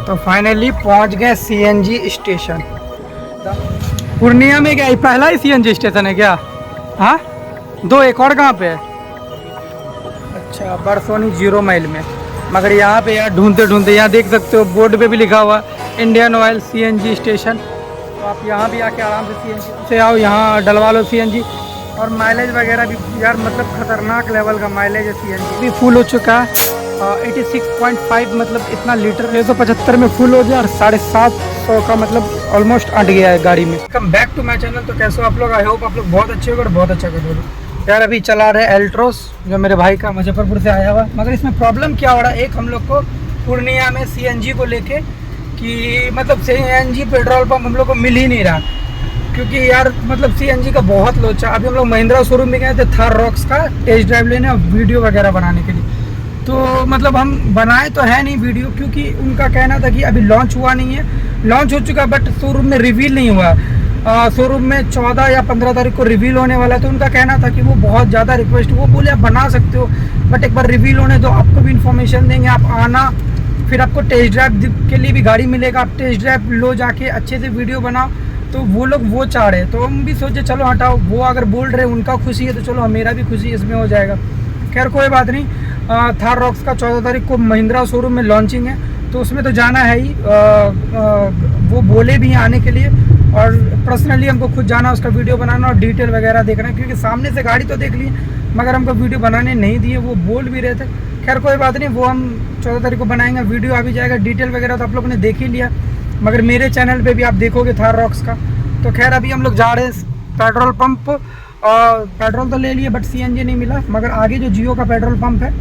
तो फाइनली पहुंच गए सीएनजी स्टेशन। पूर्णिया में क्या ये पहला ही सीएनजी स्टेशन है क्या? हाँ, दो एक और कहाँ पे है? अच्छा, बरसोनी 0 माइल में। मगर यहाँ पे यार ढूंढते ढूंढते यहाँ देख सकते हो बोर्ड पे भी लिखा हुआ इंडियन ऑयल सीएनजी स्टेशन। तो आप यहाँ भी आके आराम से सीएनजी से आओ, यहाँ डलवा लो सीएनजी। और माइलेज वगैरह भी यार मतलब खतरनाक लेवल का माइलेज है। सीएनजी भी फुल हो चुका है 86.5 मतलब इतना लीटर 175 में फुल हो गया और 750 का मतलब ऑलमोस्ट अट गया है गाड़ी में। Come back to my channel. तो कैसे हो आप लोग? आई होप आप लोग बहुत अच्छे होगा और बहुत अच्छा कर रहे यार। अभी चला रहे एल्ट्रोस जो मेरे भाई का मुजफ्फरपुर से आया हुआ। मगर इसमें प्रॉब्लम क्या हो रहा है, एक हम लोग को पूर्णिया में सीएनजी को लेके कि मतलब सीएनजी पेट्रोल पंप हम लोग को मिल ही नहीं रहा, क्योंकि यार मतलब सीएनजी का बहुत लोचा। अभी हम लोग महिंद्रा शोरूम में गए थे थार रॉक्स का टेस्ट ड्राइव लेने और वीडियो वगैरह बनाने के लिए। तो मतलब हम बनाए तो है नहीं वीडियो, क्योंकि उनका कहना था कि अभी लॉन्च हुआ नहीं है। लॉन्च हो चुका बट शोरूम में रिवील नहीं हुआ। शोरूम में 14 या 15 तारीख को रिवील होने वाला है। तो उनका कहना था कि वो बहुत ज़्यादा रिक्वेस्ट, वो बोले आप बना सकते हो बट एक बार रिवील होने दो, आपको भी इन्फॉर्मेशन देंगे, आप आना, फिर आपको टेस्ट ड्राइव के लिए भी गाड़ी मिलेगा, आप टेस्ट ड्राइव लो जाके अच्छे से वीडियो बनाओ। तो वो लोग वो चाह रहे, तो हम भी सोचे चलो हटाओ, वो अगर बोल रहे उनका खुशी है तो चलो मेरा भी खुशी इसमें हो जाएगा। खैर कोई बात नहीं। थार रॉक्स का 14 तारीख को महिंद्रा शोरूम में लॉन्चिंग है, तो उसमें तो जाना है ही। वो बोले भी हैं आने के लिए और पर्सनली हमको खुद जाना, उसका वीडियो बनाना और डिटेल वगैरह देखना, क्योंकि सामने से गाड़ी तो देख ली मगर हमको वीडियो बनाने नहीं दिए, वो बोल भी रहे थे। खैर कोई बात नहीं, वो हम 14 तारीख को बनाएंगे, वीडियो आ भी जाएगा। डिटेल वगैरह तो आप लोगों ने देख ही लिया, मगर मेरे चैनल पे भी आप देखोगे थार रॉक्स का। तो खैर अभी हम लोग जा रहे हैं पेट्रोल पंप, और पेट्रोल तो ले लिए बट सीएनजी नहीं मिला। मगर आगे जो जियो का पेट्रोल पंप है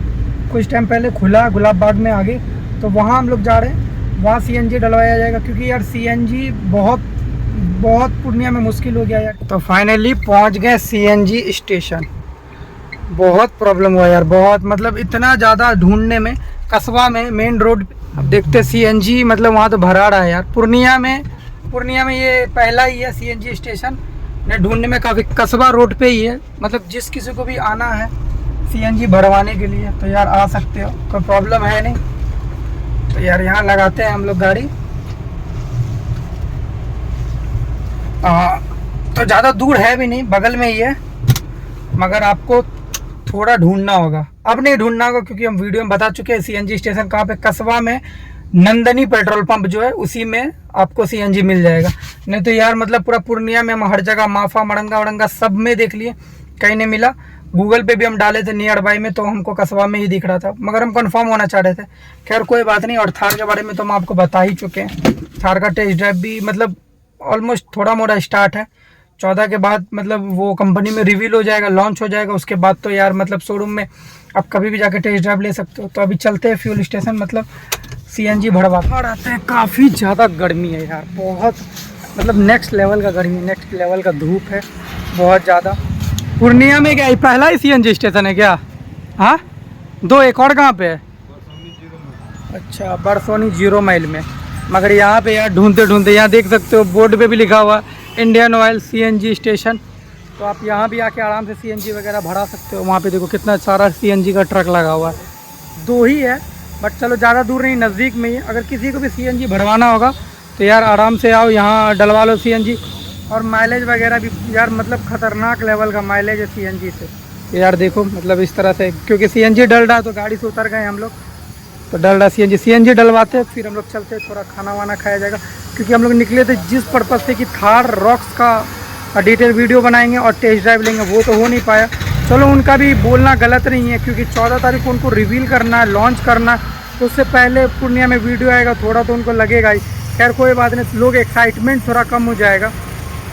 कुछ टाइम पहले खुला गुलाब बाग में आगे, तो वहाँ हम लोग जा रहे हैं, वहाँ सीएनजी डलवाया जाएगा, क्योंकि यार सीएनजी बहुत पूर्णिया में मुश्किल हो गया यार। तो फाइनली पहुँच गए सीएनजी स्टेशन। बहुत प्रॉब्लम हुआ यार, बहुत मतलब इतना ज़्यादा ढूंढने में। कस्बा में मेन रोड अब देखते सीएनजी मतलब वहाँ तो भरा रहा है यार। पूर्णिया में ये पहला ही है सीएनजी स्टेशन ने ढूंढने में। काफ़ी कस्बा रोड पे ही है, मतलब जिस किसी को भी आना है सीएनजी भरवाने के लिए तो यार आ सकते हो, कोई प्रॉब्लम है नहीं। तो यार यहाँ लगाते हैं हम लोग गाड़ी। तो ज़्यादा दूर है भी नहीं, बगल में ही है, मगर आपको थोड़ा ढूंढना होगा। अब नहीं ढूंढना होगा क्योंकि हम वीडियो में बता चुके हैं सीएनजी स्टेशन कहाँ पे। कस्बा में नंदनी पेट्रोल पंप जो है उसी में आपको सीएनजी मिल जाएगा। नहीं तो यार मतलब पूरा पूर्णिया में हम हर जगह माफा मड़ंगा वड़ंगा सब में देख लिए, कहीं नहीं मिला। गूगल पे भी हम डाले थे नियर बाई में, तो हमको कस्बा में ही दिख रहा था, मगर हम कंफर्म होना चाह रहे थे। खैर कोई बात नहीं। और थार के बारे में तो हम आपको बता ही चुके हैं। थार का टेस्ट ड्राइव भी मतलब ऑलमोस्ट थोड़ा मोड़ा स्टार्ट है। 14 के बाद मतलब वो कंपनी में रिवील हो जाएगा, लॉन्च हो जाएगा, उसके बाद तो यार मतलब शोरूम में आप कभी भी जाके टेस्ट ड्राइव ले सकते हो। तो अभी चलते हैं फ्यूल स्टेशन, मतलब सीएनजी भरवा और आते हैं। काफ़ी ज़्यादा गर्मी है यार, बहुत मतलब नेक्स्ट लेवल का गर्मी, नेक्स्ट लेवल का धूप है बहुत ज़्यादा। पूर्णिया में क्या ये पहला ही सीएनजी स्टेशन है क्या? हाँ, दो एक और कहाँ पे है? अच्छा, बरसोनी 0 माइल में। मगर यहाँ पे यार ढूंढते ढूंढते यहाँ देख सकते हो बोर्ड पे भी लिखा हुआ इंडियन ऑयल सीएनजी स्टेशन। तो आप यहाँ भी आके आराम से सीएनजी वगैरह भरा सकते हो। वहाँ पे देखो कितना सारा सीएनजी का ट्रक लगा हुआ है। 2 ही है बट चलो ज़्यादा दूर नहीं, नज़दीक में ही है। अगर किसी को भी सीएनजी भरवाना होगा तो यार आराम से आओ, यहाँ डलवा लो सीएनजी। और माइलेज वगैरह भी यार मतलब खतरनाक लेवल का माइलेज है सीएनजी से। यार देखो मतलब इस तरह से, क्योंकि सीएनजी डल रहा तो गाड़ी से उतर गए हम लोग, तो डल रहा सीएनजी डलवाते फिर हम लोग चलते, थोड़ा खाना वाना खाया जाएगा। क्योंकि हम लोग निकले थे जिस पर्पज़ से कि थार रॉक्स का डिटेल वीडियो बनाएंगे और टेस्ट ड्राइव लेंगे, वो तो हो नहीं पाया। चलो उनका भी बोलना गलत नहीं है, क्योंकि 14 तारीख को उनको रिवील करना है, लॉन्च करना है, तो उससे पहले पूर्णिया में वीडियो आएगा, थोड़ा तो उनको लगेगा ही। खैर कोई बात नहीं, लोग एक्साइटमेंट थोड़ा कम हो जाएगा,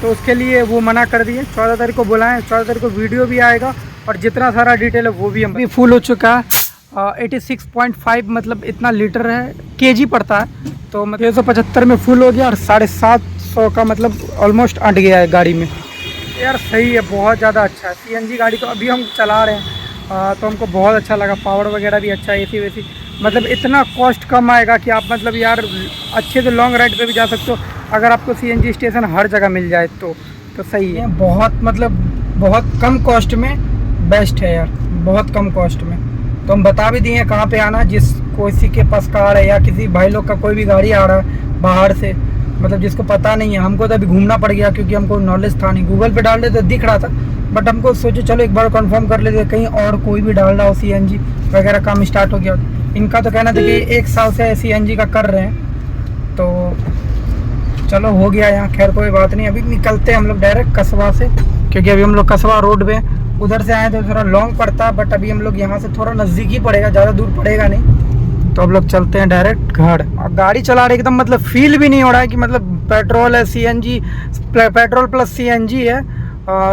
तो उसके लिए वो मना कर दिए। 14 तारीख को बुलाएं, 14 तारीख को वीडियो भी आएगा और जितना सारा डिटेल है वो भी हम फुल हो चुका है। 86.5 मतलब इतना लीटर है, केजी पड़ता है, तो मतलब 175 में फुल हो गया और 750 का मतलब ऑलमोस्ट अट गया है गाड़ी में। यार सही है, बहुत ज़्यादा अच्छा है। सीएनजी गाड़ी तो अभी हम चला रहे हैं तो हमको बहुत अच्छा लगा। पावर वगैरह भी अच्छा है, एसी वेसी मतलब इतना कॉस्ट कम आएगा कि आप मतलब यार अच्छे से लॉन्ग राइड पे भी जा सकते हो। अगर आपको सीएनजी स्टेशन हर जगह मिल जाए तो सही है। बहुत मतलब बहुत कम कॉस्ट में बेस्ट है यार, बहुत कम कॉस्ट में। तो हम बता भी दिए कहाँ पे आना, जिस किसी के पास कार है या किसी भाई लोग का कोई भी गाड़ी आ रहा है बाहर से, मतलब जिसको पता नहीं है, हमको तो अभी घूमना पड़ गया क्योंकि हमको नॉलेज था नहीं। गूगल पे डाल रहे तो दिख रहा था, बट हमको सोचे चलो एक बार कंफर्म कर लेते, कहीं और कोई भी डाल रहा हो CNG वगैरह काम स्टार्ट हो गया। इनका तो कहना था कि 1 साल से CNG का कर रहे हैं, तो चलो हो गया यहाँ। खैर कोई बात नहीं, अभी निकलते हैं हम लोग डायरेक्ट कस्बा से, क्योंकि अभी हम लोग कस्बा रोड पे, उधर से आए तो थोड़ा लॉन्ग पड़ता है, बट अभी हम लोग यहाँ से थोड़ा नज़दीक ही पड़ेगा, ज़्यादा दूर पड़ेगा नहीं। तो अब लोग चलते हैं डायरेक्ट घर। और गाड़ी चला रहे एकदम मतलब फील भी नहीं हो रहा है कि मतलब पेट्रोल है CNG, पेट्रोल प्लस CNG है,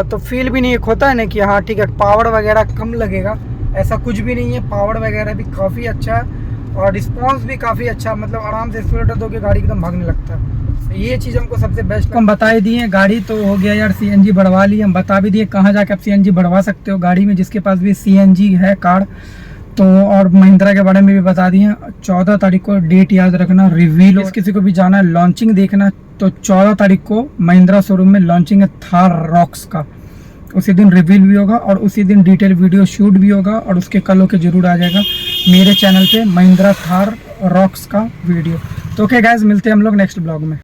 तो फील भी नहीं होता है ना कि हाँ ठीक है पावर वगैरह कम लगेगा, ऐसा कुछ भी नहीं है। पावर वगैरह भी काफ़ी अच्छा है और रिस्पॉन्स भी काफ़ी अच्छा, मतलब आराम से एक्सीलरेटर दो के गाड़ी एकदम भागने लगता है। तो ये चीज़ हमको सबसे बेस्ट। हम बता ही दिए, गाड़ी तो हो गया यार CNG बढ़वा ली, हम बता भी दिए कहाँ जाके आप CNG बढ़वा सकते हो गाड़ी में, जिसके पास भी CNG है कार तो। और महिंद्रा के बारे में भी बता दिए, 14 तारीख को डेट याद रखना, रिवील किसी को भी जाना है लॉन्चिंग देखना, तो 14 तारीख को महिंद्रा शोरूम में लॉन्चिंग है थार रॉक्स का। उसी दिन रिवील भी होगा और उसी दिन डिटेल वीडियो शूट भी होगा, और उसके कल होके जरूर आ जाएगा मेरे चैनल पे महिंद्रा थार रॉक्स का वीडियो। तो ओके गाइस, मिलते हैं हम लोग नेक्स्ट ब्लॉग में।